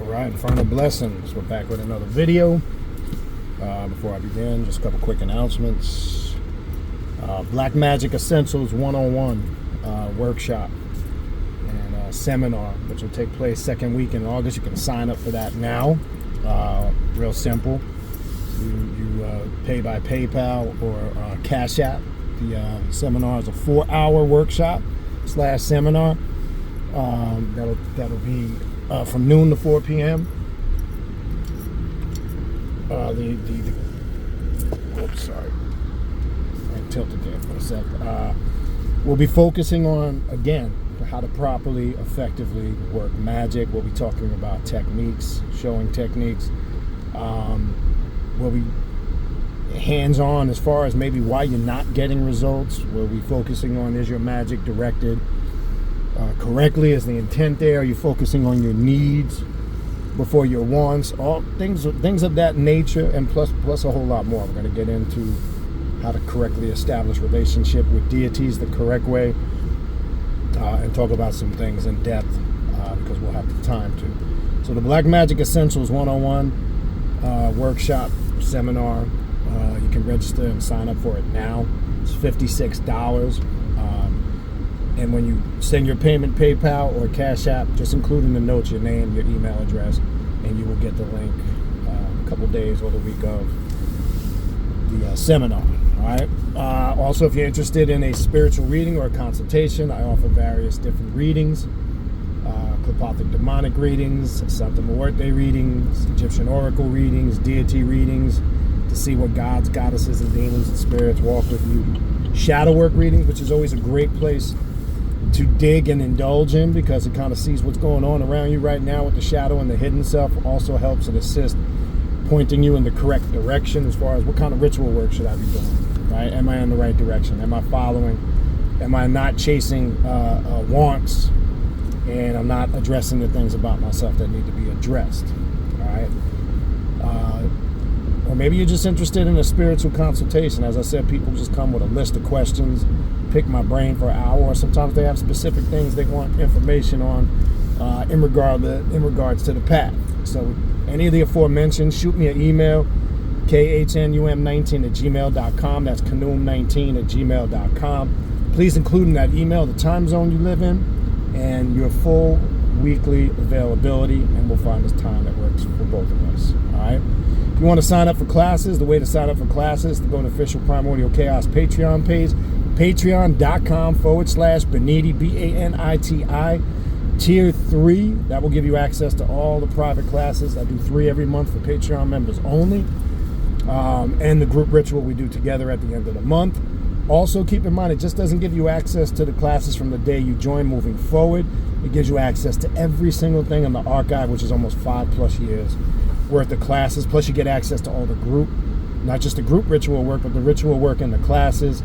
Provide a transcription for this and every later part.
Alright, Infernal Blessings. We're back with another video. Before I begin, just a couple quick announcements. Black Magic Essentials 101 workshop and seminar, which will take place second week in August. You can sign up for that now. Real simple. You pay by PayPal or Cash App. The seminar is a 4-hour workshop / seminar. That'll be from noon to 4 p.m. Oops, sorry. I tilted there for a sec. We'll be focusing on, again, how to properly, effectively work magic. We'll be talking about techniques, showing techniques. We'll be hands-on as far as maybe why you're not getting results. We'll be focusing on, is your magic directed correctly? Is the intent there? Are you focusing on your needs before your wants? All things of that nature, and plus a whole lot more. We're going to get into how to correctly establish relationship with deities the correct way, and talk about some things in depth because we'll have the time to. So the Black Magic Essentials 101 workshop seminar, you can register and sign up for it now. It's $56. And when you send your payment PayPal or Cash App, just include in the notes your name, your email address, and you will get the link a couple days or the week of the seminar. All right. Also, if you're interested in a spiritual reading or a consultation, I offer various different readings: Klipothic demonic readings, Santa Muerte readings, Egyptian oracle readings, deity readings, to see what gods, goddesses, and demons and spirits walk with you. Shadow work readings, which is always a great place to dig and indulge in, because it kind of sees what's going on around you right now with the shadow and the hidden self. Also helps and assists pointing you in the correct direction as far as what kind of ritual work should I be doing, right? Am I in the right direction? Am I following? Am I not chasing wants, and I'm not addressing the things about myself that need to be addressed, all right? Or maybe you're just interested in a spiritual consultation. As I said, people just come with a list of questions, pick my brain for an hour, or sometimes they have specific things they want information on in regards to the path. So any of the aforementioned, shoot me an email, khnum19@gmail.com. That's khnum19@gmail.com. Please include in that email the time zone you live in and your full weekly availability, and we'll find this time that works for both of us. All right. If you want to sign up for classes, the way to sign up for classes is to go to the official Primordial Chaos Patreon page, patreon.com/Baniti, Baniti, tier 3. That will give you access to all the private classes. I do 3 every month for Patreon members only, and the group ritual we do together at the end of the month. Also, keep in mind, it just doesn't give you access to the classes from the day you join moving forward. It gives you access to every single thing in the archive, which is almost 5+ years worth of classes. Plus, you get access to all the group, not just the group ritual work, but the ritual work in the classes.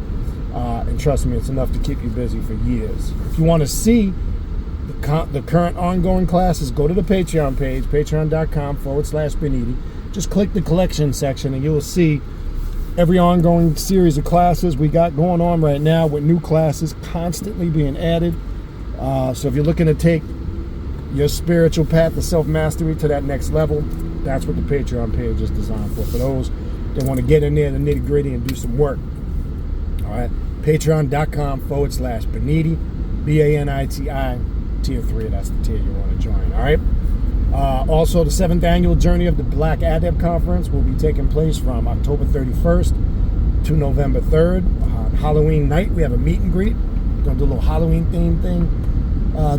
And trust me, it's enough to keep you busy for years. If you want to see the current ongoing classes, go to the Patreon page, patreon.com/Baniti. Just click the collection section and you will see every ongoing series of classes we got going on right now, with new classes constantly being added. So if you're looking to take your spiritual path, the self-mastery, to that next level, that's what the Patreon page is designed for those that want to get in there, the nitty-gritty, and do some work. All right, patreon.com/Baniti, Baniti, tier 3. That's the tier you want to join. All right. Also, the 7th annual Journey of the Black Adept Conference will be taking place from October 31st to November 3rd. Halloween night, we have a meet and greet. We're going to do a little Halloween themed thing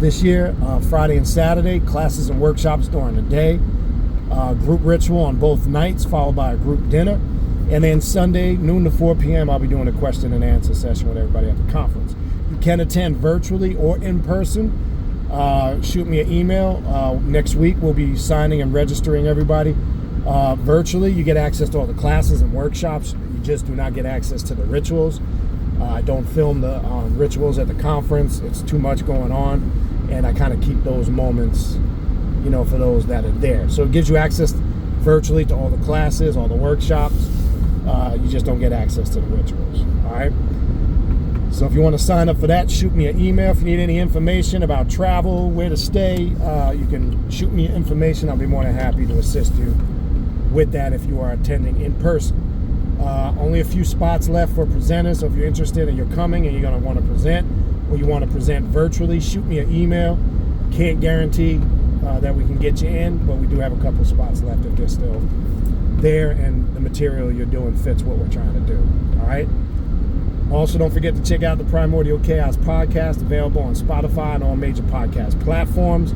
this year. Friday and Saturday, classes and workshops during the day. Group ritual on both nights, followed by a group dinner. And then Sunday, noon to 4 p.m., I'll be doing a question and answer session with everybody at the conference. You can attend virtually or in person. Shoot me an email. Next week, we'll be signing and registering everybody. Virtually, you get access to all the classes and workshops. You just do not get access to the rituals. I don't film the rituals at the conference. It's too much going on, and I kind of keep those moments, for those that are there. So it gives you access virtually to all the classes, all the workshops. You just don't get access to the rituals. All right. So if you want to sign up for that, shoot me an email. If you need any information about travel, where to stay, you can shoot me information. I'll be more than happy to assist you with that if you are attending in person. Only a few spots left for presenters, so if you're interested and you're coming and you're going to want to present, or you want to present virtually, shoot me an email. Can't guarantee that we can get you in, but we do have a couple spots left if they're still there and the material you're doing fits what we're trying to do. All right? Also, don't forget to check out the Primordial Chaos podcast, available on Spotify and all major podcast platforms.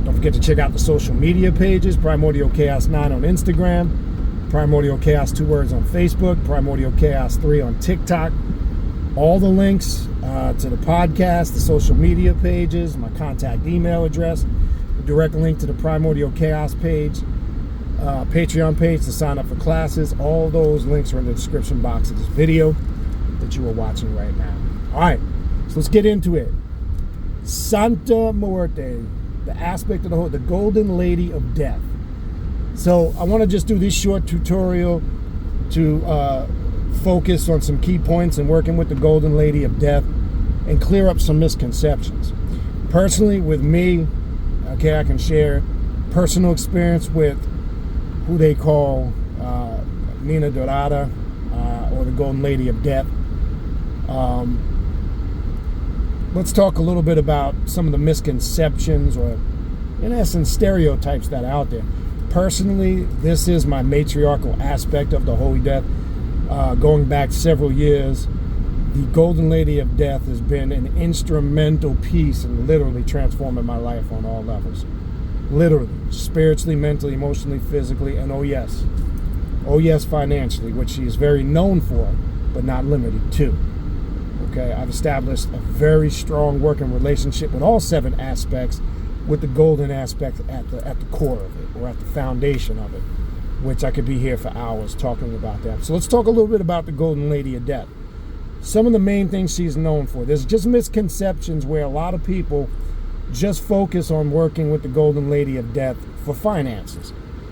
Don't forget to check out the social media pages, Primordial Chaos 9 on Instagram, Primordial Chaos 2 words on Facebook, Primordial Chaos 3 on TikTok. All the links to the podcast, the social media pages, my contact email address, a direct link to the Primordial Chaos page, Patreon page to sign up for classes. All those links are in the description box of this video that you are watching right now. All right, so let's get into it. Santa Muerte, the aspect of the Golden Lady of Death. So I want to just do this short tutorial to focus on some key points in working with the Golden Lady of Death and clear up some misconceptions. Personally, with me, okay, I can share personal experience with who they call Nina Dorada or the Golden Lady of Death. Let's talk a little bit about some of the misconceptions or, in essence, stereotypes that are out there. Personally, this is my matriarchal aspect of the Holy Death. Going back several years, the Golden Lady of Death has been an instrumental piece in literally transforming my life on all levels. Literally, spiritually, mentally, emotionally, physically, and oh yes, financially, which she is very known for, but not limited to. Okay, I've established a very strong working relationship with all 7 aspects, with the golden aspect at the core of it, or at the foundation of it, which I could be here for hours talking about that. So let's talk a little bit about the Golden Lady of Death. Some of the main things she's known for. There's just misconceptions where a lot of people just focus on working with the Golden Lady of Death for finances.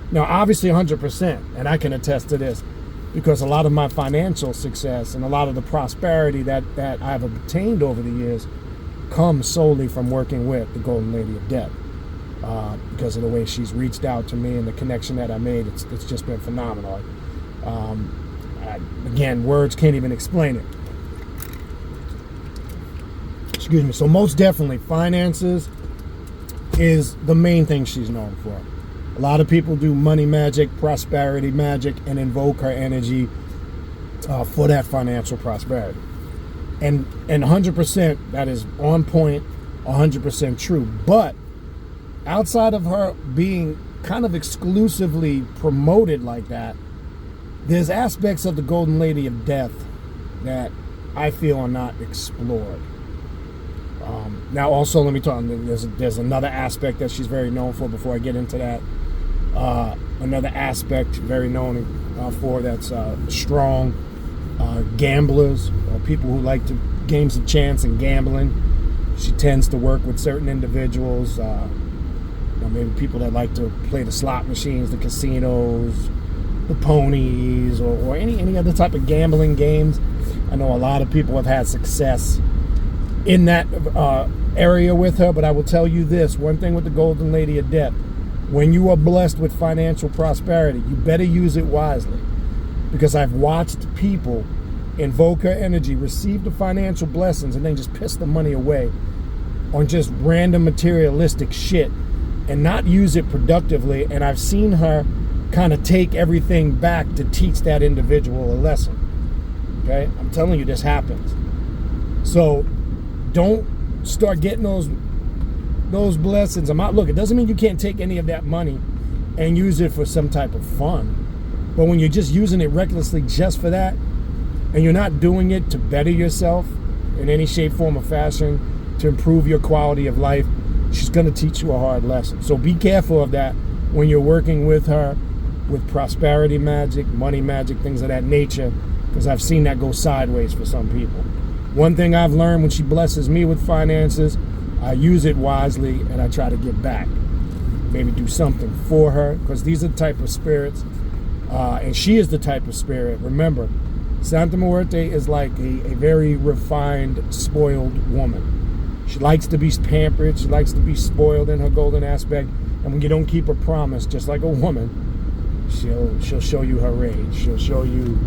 Now, obviously 100%, and I can attest to this, because a lot of my financial success and a lot of the prosperity that I've obtained over the years comes solely from working with the Golden Lady of Death. Because of the way she's reached out to me and the connection that I made, it's just been phenomenal. Again, words can't even explain it. Excuse me. So most definitely, finances is the main thing she's known for. A lot of people do money magic, prosperity magic, and invoke her energy for that financial prosperity. And 100%, that is on point, 100% true. But outside of her being kind of exclusively promoted like that, there's aspects of the Golden Lady of Death that I feel are not explored. Now, also, let me talk. There's another aspect that she's very known for. Before I get into that, another aspect very known for that's strong gamblers or people who like to games of chance and gambling. She tends to work with certain individuals. Maybe people that like to play the slot machines, the casinos, the ponies, or any other type of gambling games. I know a lot of people have had success in that area with her, but I will tell you this, one thing with the Golden Lady of Death: when you are blessed with financial prosperity, you better use it wisely, because I've watched people invoke her energy, receive the financial blessings, and then just piss the money away on just random materialistic shit and not use it productively. And I've seen her kind of take everything back to teach that individual a lesson. Okay? I'm telling you, this happens. So don't start getting those blessings. Look, it doesn't mean you can't take any of that money and use it for some type of fun. But when you're just using it recklessly just for that, and you're not doing it to better yourself in any shape, form, or fashion, to improve your quality of life, she's going to teach you a hard lesson. So be careful of that when you're working with her with prosperity magic, money magic, things of that nature, because I've seen that go sideways for some people. One thing I've learned: when she blesses me with finances, I use it wisely and I try to give back. Maybe do something for her, because these are the type of spirits, and she is the type of spirit. Remember, Santa Muerte is like a very refined, spoiled woman. She likes to be pampered. She likes to be spoiled in her golden aspect. And when you don't keep a promise, just like a woman, she'll show you her rage. She'll show you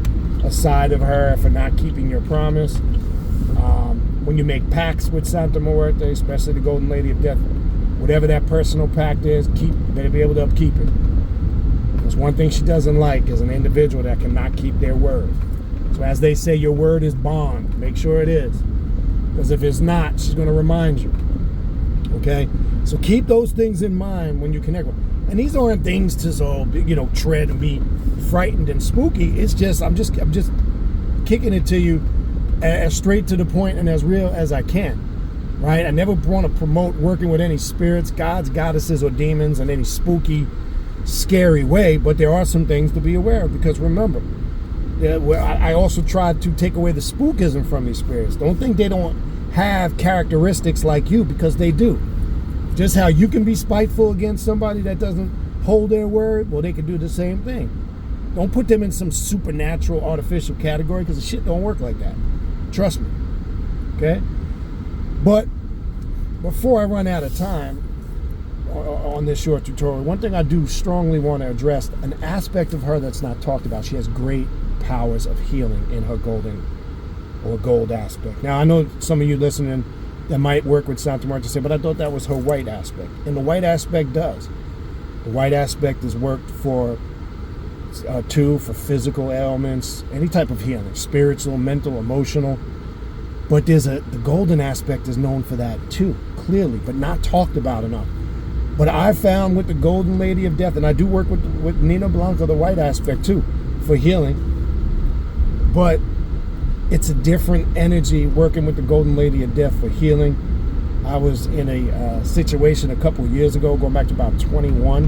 a side of her for not keeping your promise. When you make pacts with Santa Muerte, especially the Golden Lady of Death, whatever that personal pact is, you better be able to upkeep it. Because one thing she doesn't like is an individual that cannot keep their word. So as they say, your word is bond. Make sure it is. Because if it's not, she's going to remind you. Okay? So keep those things in mind when you connect with them. And these aren't things to tread and be frightened and spooky. It's just I'm just kicking it to you as straight to the point and as real as I can. Right? I never want to promote working with any spirits, gods, goddesses, or demons in any spooky, scary way, but there are some things to be aware of. Because remember, I also tried to take away the spookism from these spirits. Don't think they don't have characteristics like you, because they do. Just how you can be spiteful against somebody that doesn't hold their word, well, they can do the same thing. Don't put them in some supernatural, artificial category, because the shit don't work like that. Trust me. Okay? But before I run out of time on this short tutorial, one thing I do strongly want to address, an aspect of her that's not talked about. She has great powers of healing in her golden or gold aspect. Now, I know some of you listening that might work with Santa Muerte say, but I thought that was her white aspect. And the white aspect does. The white aspect is worked for for physical ailments, any type of healing, spiritual, mental, emotional. But the golden aspect is known for that too, clearly, but not talked about enough. But I found with the Golden Lady of Death, and I do work with Nina Blanca, the white aspect too, for healing. But it's a different energy working with the Golden Lady of Death for healing. I was in a situation a couple of years ago, going back to about 2021,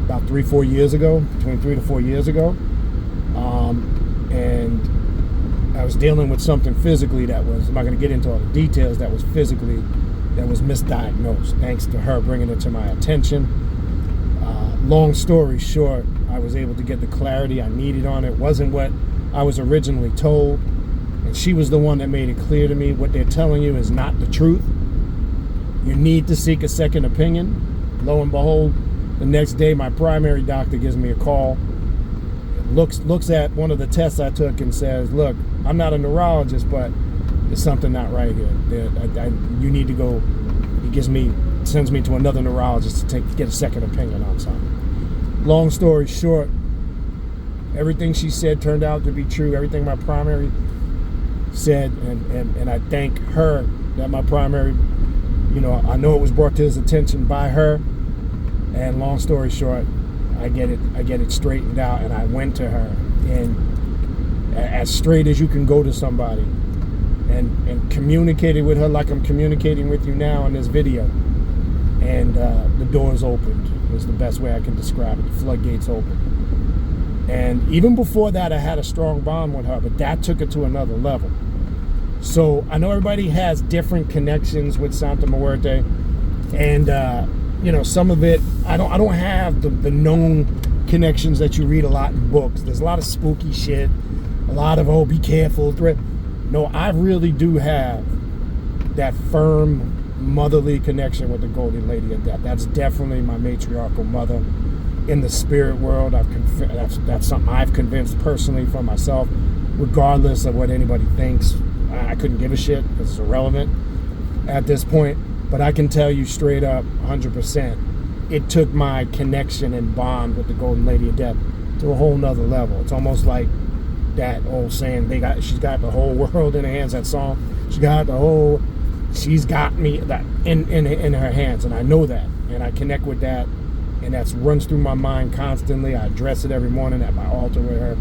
about 3-4 years ago, between 3 to 4 years ago. And I was dealing with something physically that was, I'm not going to get into all the details, that was misdiagnosed, thanks to her bringing it to my attention. Long story short, I was able to get the clarity I needed on it. It wasn't what I was originally told, and she was the one that made it clear to me what they're telling you is not the truth. You need to seek a second opinion. Lo and behold, the next day my primary doctor gives me a call, looks at one of the tests I took and says, look, I'm not a neurologist, but there's something not right here. You need to go. He sends me to another neurologist to get a second opinion on something. Long story short, everything she said turned out to be true. Everything my primary said, and I thank her that my primary, I know it was brought to his attention by her. And long story short, I get it straightened out, and I went to her, and as straight as you can go to somebody, and communicated with her like I'm communicating with you now in this video, and the doors opened was the best way I can describe it. The floodgates opened, and even before that, I had a strong bond with her, but that took it to another level. So I know everybody has different connections with Santa Muerte, and some of it, I don't have the known connections that you read a lot in books. There's a lot of spooky shit, a lot of, be careful, threat. No, I really do have that firm motherly connection with the Golden Lady of Death. That's definitely my matriarchal mother in the spirit world. That's something I've convinced personally for myself, regardless of what anybody thinks. I couldn't give a shit because it's irrelevant at this point. But I can tell you straight up, 100%, it took my connection and bond with the Golden Lady of Death to a whole nother level. It's almost like that old saying, she's got the whole world in her hands, that song. She's got me that in her hands, and I know that, and I connect with that, and that runs through my mind constantly. I address it every morning at my altar with her,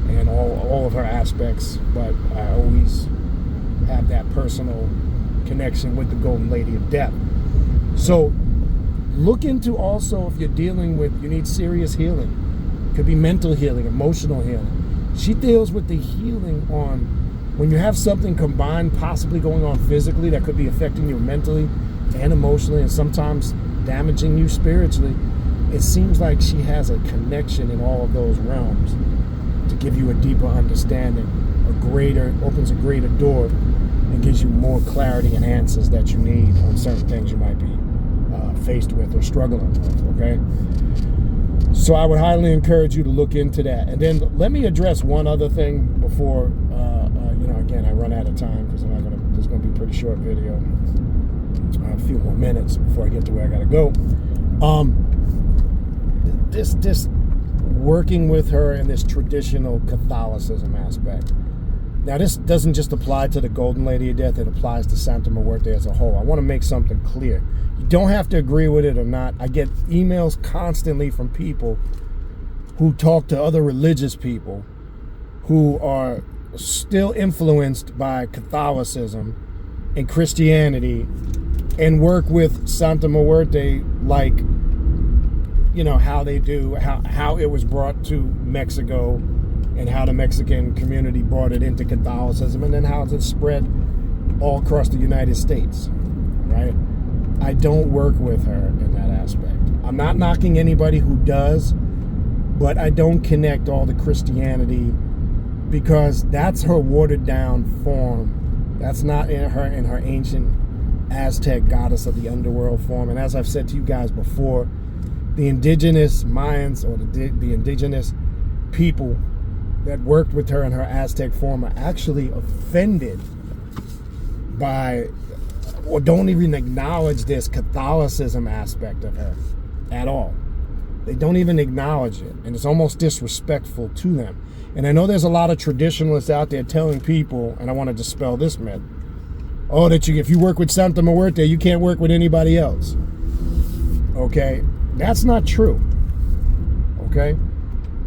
and all of her aspects, but I always have that personal connection with the Golden Lady of Death. So look into also, if you're dealing with, you need serious healing. It could be mental healing, emotional healing. She deals with the healing on when you have something combined possibly going on physically that could be affecting you mentally and emotionally, and sometimes damaging you spiritually. It seems like she has a connection in all of those realms. to give you a deeper understanding, opens a greater door, and gives you more clarity and answers that you need on certain things you might be faced with or struggling with, okay? So I would highly encourage you to look into that. And then let me address one other thing before, again, I run out of time, because there's going to be a pretty short video. A few more minutes before I get to where I got to go. This working with her in this traditional Catholicism aspect. Now, this doesn't just apply to the Golden Lady of Death. It applies to Santa Muerte as a whole. I want to make something clear. You don't have to agree with it or not. I get emails constantly from people who talk to other religious people who are still influenced by Catholicism and Christianity and work with Santa Muerte like, how they do, how it was brought to Mexico, and how the Mexican community brought it into Catholicism, and then how it's spread all across the United States, right? I don't work with her in that aspect. I'm not knocking anybody who does, but I don't connect all the Christianity, because that's her watered down form. That's not in her ancient Aztec goddess of the underworld form. And as I've said to you guys before, the indigenous Mayans, or the indigenous people that worked with her in her Aztec form, are actually offended by, or don't even acknowledge this Catholicism aspect of her at all. They don't even acknowledge it, and it's almost disrespectful to them. And I know there's a lot of traditionalists out there telling people, and I want to dispel this myth, that if you work with Santa Muerte, you can't work with anybody else. Okay? That's not true. Okay?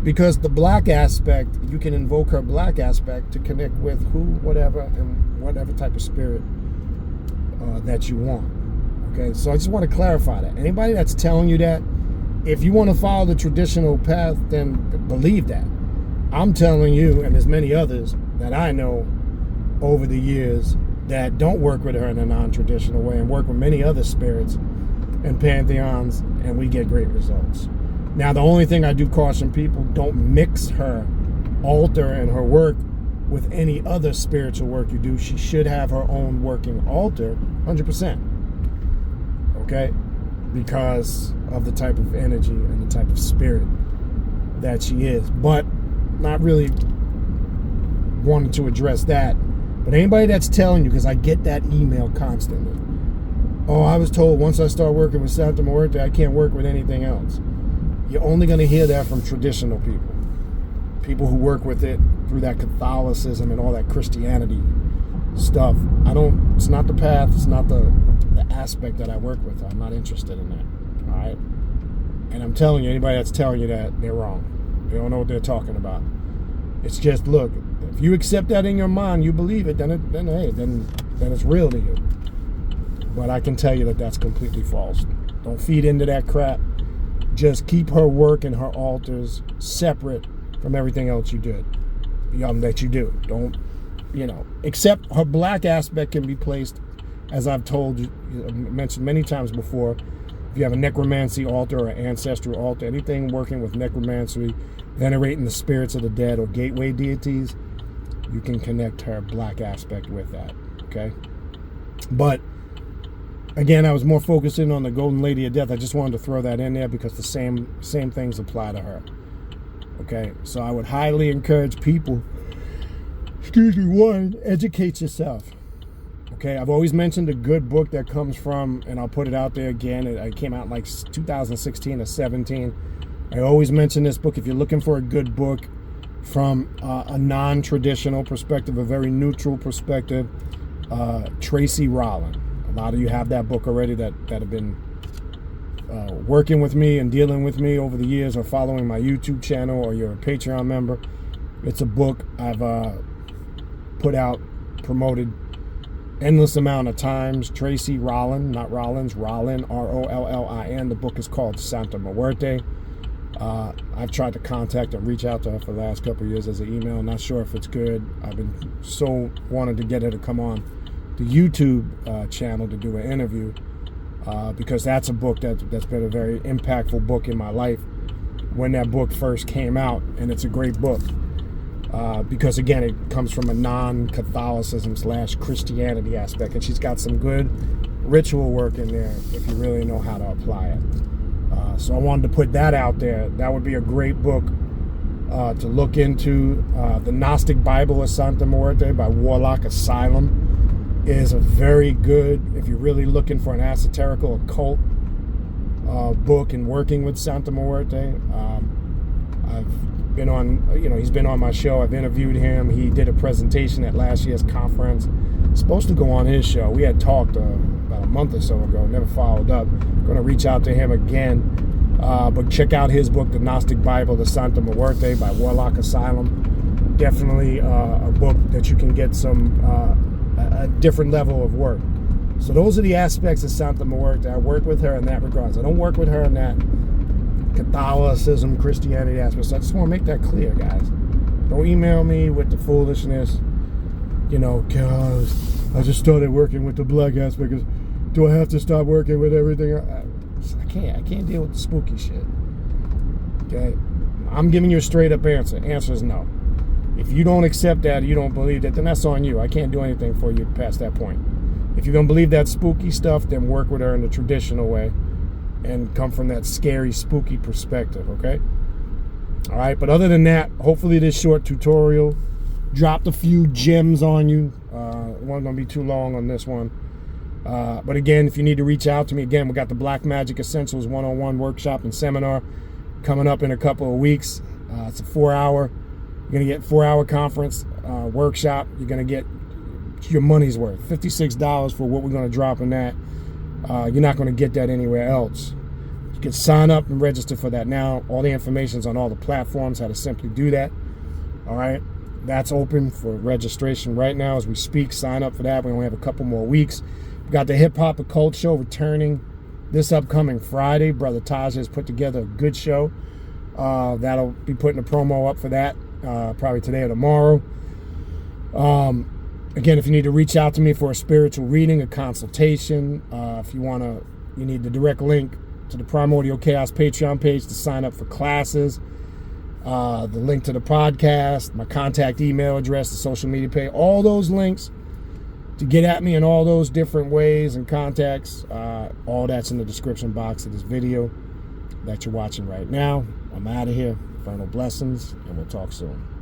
Because the black aspect, you can invoke her black aspect to connect with whatever, and whatever type of spirit that you want. Okay? So I just want to clarify that. Anybody that's telling you that, if you want to follow the traditional path, then believe that. I'm telling you, and there's many others that I know over the years that don't work with her in a non-traditional way, and work with many other spirits and pantheons, and we get great results. Now, the only thing I do caution people, don't mix her altar and her work with any other spiritual work you do. She should have her own working altar, 100%. Okay? Because of the type of energy and the type of spirit that she is. But not really wanting to address that. But anybody that's telling you, because I get that email constantly, I was told once I start working with Santa Muerte, I can't work with anything else. You're only going to hear that from traditional people. People who work with it through that Catholicism and all that Christianity stuff. It's not the path, it's not the aspect that I work with. I'm not interested in that. All right? And I'm telling you, anybody that's telling you that, they're wrong. They don't know what they're talking about. It's just, look, if you accept that in your mind, you believe it, then it's real to you. But I can tell you that that's completely false. Don't feed into that crap. Just keep her work and her altars separate from everything else you did. That you do. Don't, except her black aspect can be placed, as I've told you, mentioned many times before. If you have a necromancy altar or an ancestral altar, anything working with necromancy, venerating the spirits of the dead or gateway deities, you can connect her black aspect with that. Okay? But again, I was more focusing on the Golden Lady of Death. I just wanted to throw that in there because the same things apply to her. Okay? So I would highly encourage people, one, educate yourself. Okay? I've always mentioned a good book that comes from, and I'll put it out there again, it came out like 2016 or 17. I always mention this book. If you're looking for a good book from a non-traditional perspective, a very neutral perspective, Tracy Rowland. A lot of you have that book already that have been working with me and dealing with me over the years, or following my YouTube channel, or you're a Patreon member. It's a book I've put out, promoted endless amount of times. Tracy Rowland, not Rollins, Rowland, Rollin. The book is called Santa Muerte. I've tried to contact and reach out to her for the last couple of years as an email. Not sure if it's good. I've been so wanted to get her to come on the YouTube channel to do an interview, because that's a book that's been a very impactful book in my life when that book first came out, and it's a great book. because again, it comes from a non-Catholicism / Christianity aspect, and she's got some good ritual work in there if you really know how to apply it. So I wanted to put that out there. That would be a great book to look into. The Gnostic Bible of Santa Muerte by Warlock Asylum is a very good, if you're really looking for an esoterical occult book and working with Santa Muerte. I've been on, he's been on my show. I've interviewed him. He did a presentation at last year's conference. Supposed to go on his show. We had talked about a month or so ago, never followed up. Going to reach out to him again. But check out his book, The Gnostic Bible of Santa Muerte by Warlock Asylum. Definitely a book that you can get some a different level of work. So those are the aspects of Santa Muerte. I work with her in that regards. I don't work with her in that Catholicism, Christianity aspect. So I just want to make that clear, guys. Don't email me with the foolishness. Cause I just started working with the black aspect. Do I have to stop working with everything? I can't deal with the spooky shit. Okay? I'm giving you a straight up answer. Answer is no. If you don't accept that, you don't believe that, then that's on you. I can't do anything for you past that point. If you're going to believe that spooky stuff, then work with her in the traditional way and come from that scary, spooky perspective, okay? All right, but other than that, hopefully this short tutorial dropped a few gems on you. It wasn't going to be too long on this one. But again, if you need to reach out to me, again, we got the Black Magic Essentials 101 workshop and seminar coming up in a couple of weeks. It's a 4-hour. You're going to get 4-hour conference workshop. You're going to get your money's worth. $56 for what we're going to drop in that. You're not going to get that anywhere else. You can sign up and register for that now. All the information's on all the platforms, how to simply do that. All right. That's open for registration right now as we speak. Sign up for that. We only have a couple more weeks. We got the Hip Hop Occult Show returning this upcoming Friday. Brother Taj has put together a good show. That'll be putting a promo up for that probably today or tomorrow. Again, if you need to reach out to me for a spiritual reading, a consultation, if you need the direct link to the Primordial Chaos Patreon page to sign up for classes, the link to the podcast, my contact email address, the social media page, all those links to get at me in all those different ways and contacts, all that's in the description box of this video that you're watching right now. I'm out of here. Infernal blessings, and we'll talk soon.